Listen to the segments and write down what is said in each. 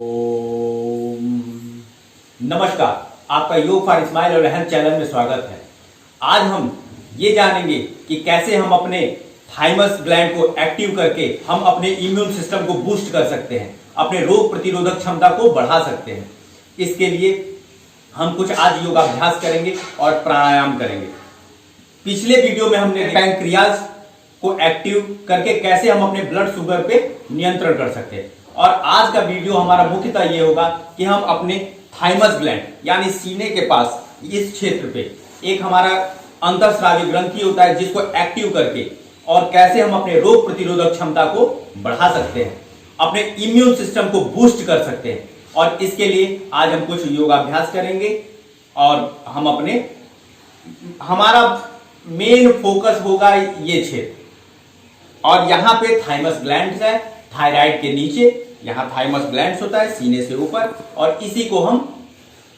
ओम नमस्कार, आपका योग फॉर स्माइल और हेल्थ चैनल में स्वागत है। आज हम ये जानेंगे कि कैसे हम अपने थाइमस ग्लैंड को एक्टिव करके हम अपने इम्यून सिस्टम को बूस्ट कर सकते हैं, अपने रोग प्रतिरोधक क्षमता को बढ़ा सकते हैं। इसके लिए हम कुछ आज योगाभ्यास करेंगे और प्राणायाम करेंगे। पिछले वीडियो में हमने पैंक्रियाज को एक्टिव करके कैसे हम अपने ब्लड शुगर पे नियंत्रण कर सकते हैं, और आज का वीडियो हमारा मुख्यतः ये होगा कि हम अपने थाइमस ग्लैंड यानी सीने के पास इस क्षेत्र पे एक हमारा अंतःस्रावी ग्रंथि होता है जिसको एक्टिव करके और कैसे हम अपने रोग प्रतिरोधक क्षमता को बढ़ा सकते हैं, अपने इम्यून सिस्टम को बूस्ट कर सकते हैं। और इसके लिए आज हम कुछ योगाभ्यास करेंगे और हम हमारा मेन फोकस होगा ये क्षेत्र। और यहाँ पे थाइमस ग्लैंड्स है, थायराइड के नीचे यहाँ थाइमस ग्लैंड्स होता है सीने से ऊपर, और इसी को हम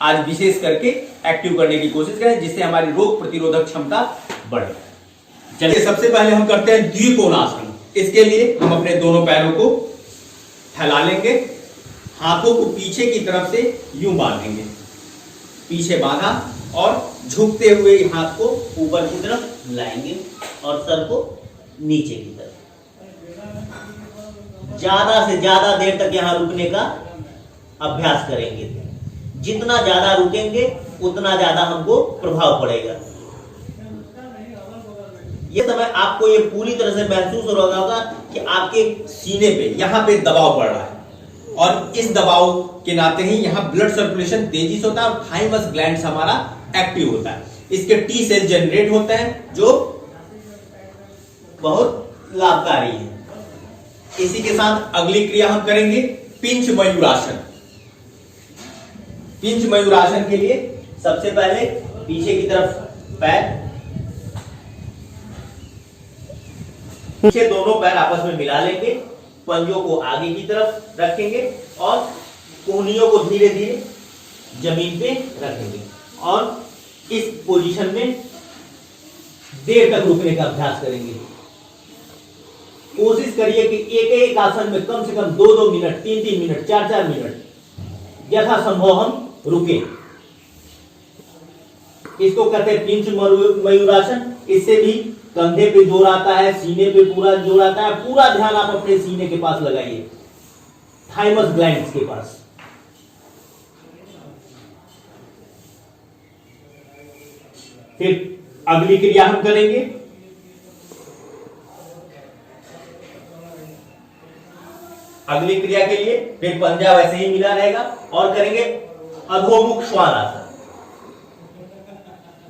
आज विशेष करके एक्टिव करने की कोशिश करें जिससे हमारी रोग प्रतिरोधक क्षमता बढ़े। चलिए, सबसे पहले हम करते हैं द्विकोणासन। इसके लिए हम अपने दोनों पैरों को फैला लेंगे, हाथों को पीछे की तरफ से यूं बांधेंगे, पीछे बांधा, और झुकते हुए हाथ को ऊपर की तरफ लाएंगे और सर को नीचे की तरफ। ज्यादा से ज्यादा देर तक यहां रुकने का अभ्यास करेंगे। जितना ज्यादा रुकेंगे उतना ज्यादा हमको प्रभाव पड़ेगा। ये समय आपको ये पूरी तरह से महसूस हो रहा होगा कि आपके सीने पे यहां पे दबाव पड़ रहा है, और इस दबाव के नाते ही यहां ब्लड सर्कुलेशन तेजी से होता है और थाइमस ग्लैंड्स हमारा एक्टिव होता है। इसके टी सेल जनरेट होते हैं जो बहुत लाभकारी है। इसी के साथ अगली क्रिया हम करेंगे पिंच मयूरासन। पिंच मयूरासन के लिए सबसे पहले पीछे की तरफ पैर, पीछे दोनों पैर आपस में मिला लेंगे, पंजों को आगे की तरफ रखेंगे और कोहनियों को धीरे धीरे जमीन पे रखेंगे, और इस पोजीशन में देर तक रुकने का अभ्यास करेंगे। कोशिश करिए कि एक एक आसन में कम से कम 2-2 मिनट, 3-3 मिनट, 4-4 मिनट यथासंभव हम रुके। इसको कहते हैं पिंच मयूरासन। इससे भी कंधे पे जोर आता है, सीने पे पूरा जोर आता है। पूरा ध्यान आप अपने सीने के पास लगाइए, थाइमस ग्लैंड्स के पास। फिर अगली क्रिया हम करेंगे अगली क्रिया के लिए फिर पंजा वैसे ही मिला रहेगा, और करेंगे अधोमुख श्वान आसन।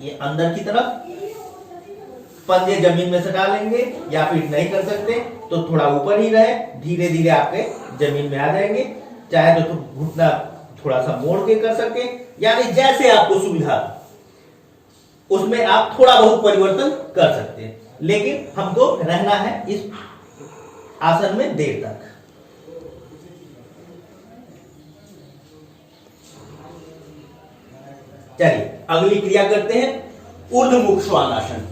ये अंदर की तरफ पंजे जमीन में सटा लेंगे, या फिर नहीं कर सकते तो थोड़ा ऊपर ही रहे, धीरे धीरे आपके जमीन में आ जाएंगे। चाहे तो घुटना थोड़ा सा मोड़ के कर सकते, यानी जैसे आपको सुविधा उसमें आप थोड़ा बहुत परिवर्तन कर सकते हैं, लेकिन हमको रहना है इस आसन में देर तक। चलिए, अगली क्रिया करते हैं ऊर्ध्वमुख श्वान आसन।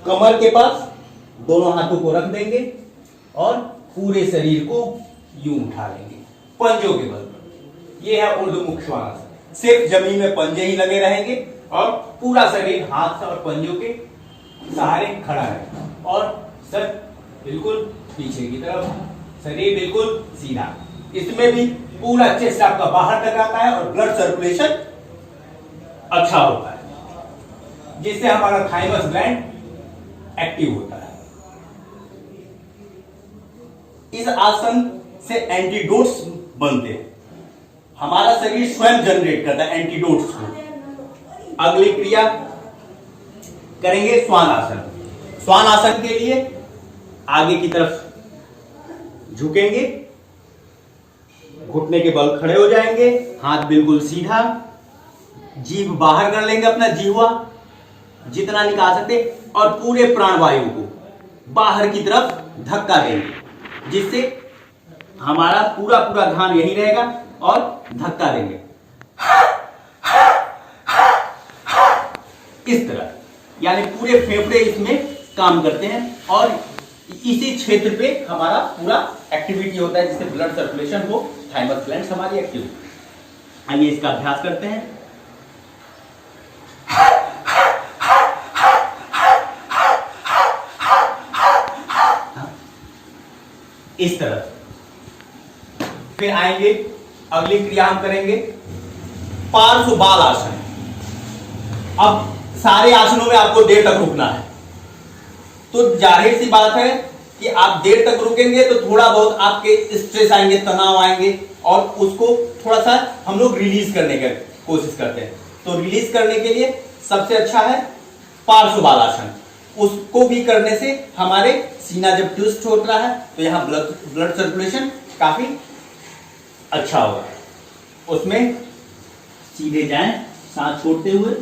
कमर के पास दोनों हाथों को रख देंगे और पूरे शरीर को यूं उठा लेंगे पंजों के बल पर। यह है ऊर्ध्वमुख श्वान आसन। सिर्फ जमीन में पंजे ही लगे रहेंगे और पूरा शरीर हाथ और पंजों के सहारे खड़ा है, और सर बिल्कुल पीछे की तरफ, शरीर बिल्कुल सीधा। इसमें भी पूरा चेस्ट आपका बाहर तक आता है और ब्लड सर्कुलेशन अच्छा होता है, जिससे हमारा थाइमस ग्लैंड एक्टिव होता है। इस आसन से एंटीडोट्स बनते हैं। हमारा शरीर स्वयं जनरेट करता है एंटीडोट्स को। अगली क्रिया करेंगे श्वान आसन। श्वान आसन के लिए आगे की तरफ झुकेंगे, घुटने के बल खड़े हो जाएंगे, हाथ बिल्कुल सीधा, जीभ बाहर कर लेंगे, अपना जीवा जितना निकाल सकते, और पूरे प्राणवायु को बाहर की तरफ धक्का देंगे, जिससे हमारा पूरा पूरा ध्यान यही रहेगा, और धक्का देंगे इस तरह, यानी पूरे फेफड़े इसमें काम करते हैं, और इसी क्षेत्र पे हमारा पूरा एक्टिविटी होता है, जिससे ब्लड सर्कुलेशन हो, थाइमस ग्लैंड्स हमारी एक्टिव। आइए इसका अभ्यास करते हैं। इस तरह फिर आएंगे, अगली क्रिया हम करेंगे पार्श्व बाल आसन। अब सारे आसनों में आपको देर तक रुकना है, तो जाहिर सी बात है कि आप देर तक रुकेंगे तो थोड़ा बहुत आपके स्ट्रेस आएंगे, तनाव आएंगे, और उसको थोड़ा सा हम लोग रिलीज करने की कोशिश करते हैं। तो रिलीज करने के लिए सबसे अच्छा है पार्श्व बाल आसन। उसको भी करने से हमारे सीना जब ट्विस्ट होता है तो यहाँ ब्लड सर्कुलेशन काफी अच्छा होगा। उसमें सीधे जाएं, सांस छोड़ते हुए,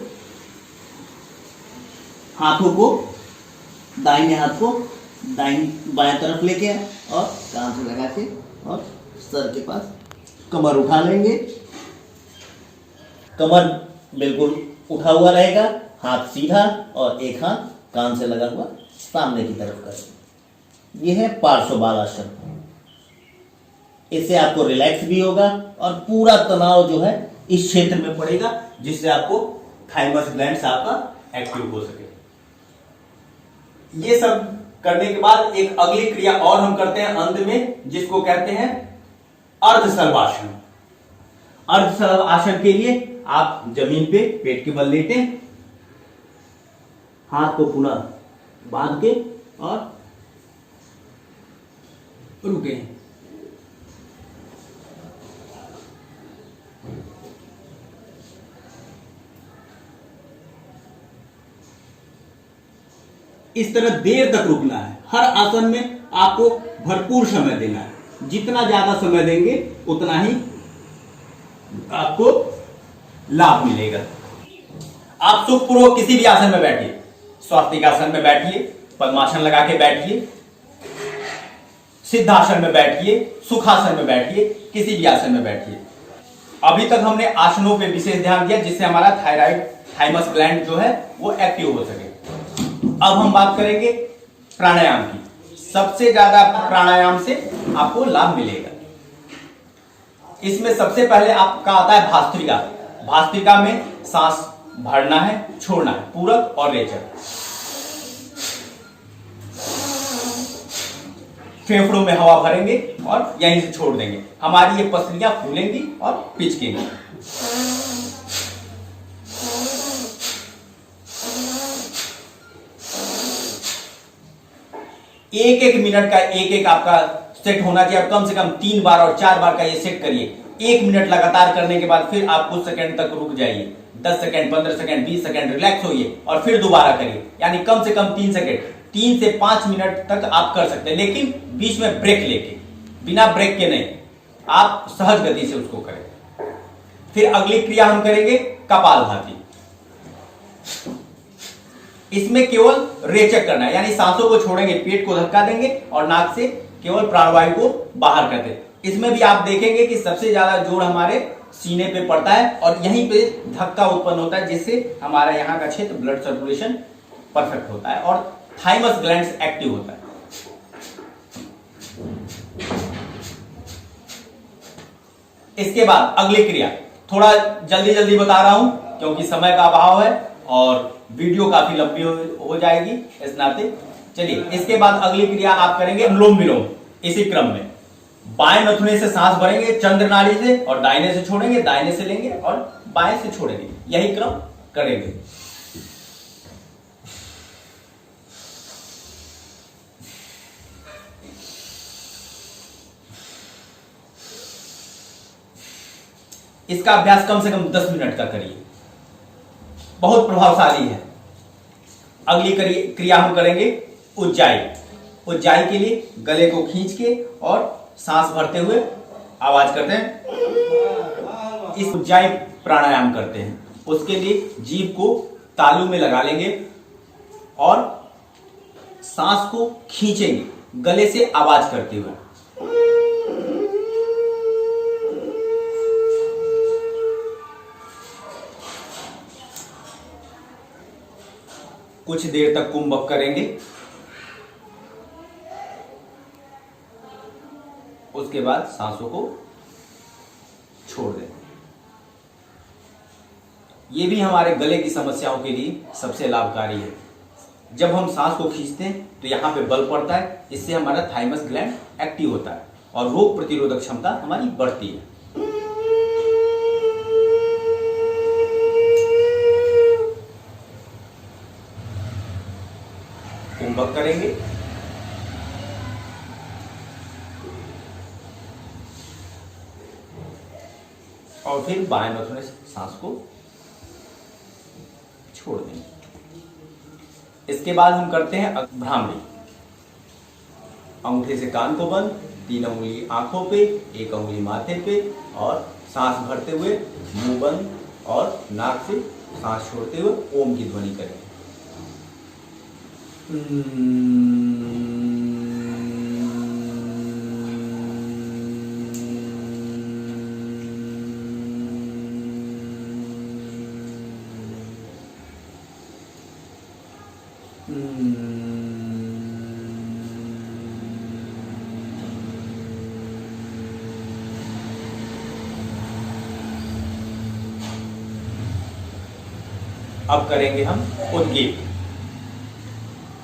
हाथों को, दाहिने हाथ को बाएं तरफ लेके आए और कान से लगा के और सर के पास कमर उठा लेंगे। कमर बिल्कुल उठा हुआ रहेगा, हाथ सीधा और एक हाथ कान से लगा हुआ सामने की तरफ करें। यह है पार्श्व बालासन। इससे आपको रिलैक्स भी होगा और पूरा तनाव जो है इस क्षेत्र में पड़ेगा, जिससे आपको थाइमस ग्लैंड्स आपका एक्टिव हो सके। ये सब करने के बाद एक अगली क्रिया और हम करते हैं अंत में, जिसको कहते हैं अर्धशलभासन। अर्धशलभासन के लिए आप जमीन पे पेट के बल लेटें, हाथ को पुनः बांध के और रुके। इस तरह देर तक रुकना है। हर आसन में आपको भरपूर समय देना है। जितना ज्यादा समय देंगे उतना ही आपको लाभ मिलेगा। आप सुखपूर्वक किसी भी आसन में बैठिए, स्वास्तिकासन में बैठिए, पद्मासन लगा के बैठिए, सिद्धासन में बैठिए, सुखासन में बैठिए, किसी भी आसन में बैठिए। अभी तक हमने आसनों पे विशेष ध्यान दिया, जिससे हमारा थायराइड, थाइमस ग्लैंड जो है वो एक्टिव हो सके। अब हम बात करेंगे प्राणायाम की। सबसे ज्यादा प्राणायाम से आपको लाभ मिलेगा। इसमें सबसे पहले आपका आता है भास्त्रिका। भास्त्रिका में सांस भरना है, छोड़ना है, पूरक और रेचक। फेफड़ों में हवा भरेंगे और यहीं से छोड़ देंगे। हमारी ये पसलियां फूलेंगी और पिचकेंगी। एक एक मिनट का एक आपका सेट होना चाहिए। कम से कम 3 बार और 4 बार का ये सेट करिए। 1 मिनट लगातार करने के बाद फिर आप कुछ सेकंड तक रुक जाइए। 10 सेकंड, 15 सेकंड, 20 सेकंड रिलैक्स होइए और फिर दोबारा करिए। यानी कम से कम 3 सेकंड, 3 से 5 मिनट तक आप कर सकते हैं, लेकिन बीच में ब्रेक लेके, बिना ब्रेक के नहीं। आप सहज गति से उसको करें। फिर अगली क्रिया हम करेंगे कपालभाति। इसमें केवल रेचक करना है, यानी सांसों को छोड़ेंगे, पेट को धक्का देंगे और नाक से केवल प्राणवायु को बाहर करते हैं। इसमें भी आप देखेंगे कि सबसे ज्यादा जोर हमारे सीने पे पड़ता है और यहीं पे धक्का उत्पन्न होता है, जिससे हमारा यहाँ का क्षेत्र ब्लड सर्कुलेशन परफेक्ट होता है और थाइमस ग्लैंड्स एक्टिव होता है। इसके बाद अगली क्रिया थोड़ा जल्दी जल्दी बता रहा हूं, क्योंकि समय का अभाव है और वीडियो काफी लंबी हो जाएगी इस नाते। चलिए, इसके बाद अगली क्रिया आप करेंगे अनुलोम विलोम। इसी क्रम में बाएं नथुने से सांस भरेंगे चंद्र नाड़ी से और दाहिने से छोड़ेंगे, दाहिने से लेंगे और बाएं से छोड़ेंगे। यही क्रम करेंगे। इसका अभ्यास कम से कम 10 मिनट का करिए, बहुत प्रभावशाली है। अगली क्रिया हम करेंगे उज्जाई। उज्जाई के लिए गले को खींच के और सांस भरते हुए आवाज करते हैं। इस उज्जाई प्राणायाम करते हैं। उसके लिए जीभ को तालू में लगा लेंगे और सांस को खींचेंगे गले से आवाज करते हुए। कुछ देर तक कुंभक करेंगे। उसके बाद सांसों को छोड़ दें। ये भी हमारे गले की समस्याओं के लिए सबसे लाभकारी है। जब हम सांस को खींचते हैं तो यहाँ पे बल पड़ता है, इससे हमारा थाइमस ग्लैंड एक्टिव होता है और रोग प्रतिरोधक क्षमता हमारी बढ़ती है। कुंभक करेंगे। और फिर बाएं नथुने से सांस को छोड़ देंगे। इसके बाद हम करते हैं भ्रामरी। अंगूठे से कान को बंद, 3 उंगली आंखों पे, 1 उंगली माथे पे और सांस भरते हुए मुंह बंद और नाक से सांस छोड़ते हुए ओम की ध्वनि करें। अब करेंगे हम उद्गीत,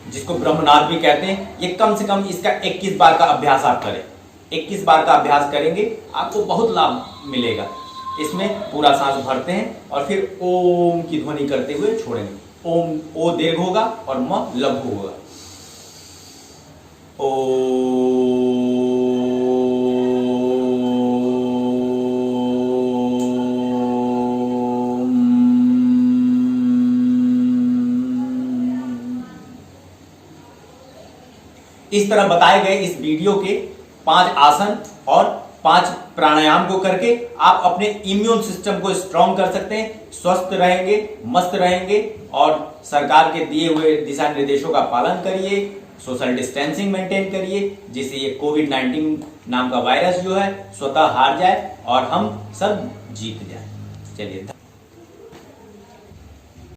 जिसको ब्रह्मनाद भी कहते हैं। ये कम से कम इसका 21 बार का अभ्यास आप करें। 21 बार का अभ्यास करेंगे आपको बहुत लाभ मिलेगा। इसमें पूरा सांस भरते हैं और फिर ओम की ध्वनि करते हुए छोड़ेंगे। ओम, ओ दीर्घ होगा और म लघु होगा। ओ इस तरह बताए गए इस वीडियो के 5 आसन और 5 प्राणायाम को करके आप अपने इम्यून सिस्टम को स्ट्रांग कर सकते हैं, स्वस्थ रहेंगे, मस्त रहेंगे और सरकार के दिए हुए दिशा निर्देशों का पालन करिए, सोशल डिस्टेंसिंग मेंटेन करिए, जिससे ये कोविड-19 नाम का वायरस जो है स्वतः हार जाए और हम सब जीत जाए। चलिए।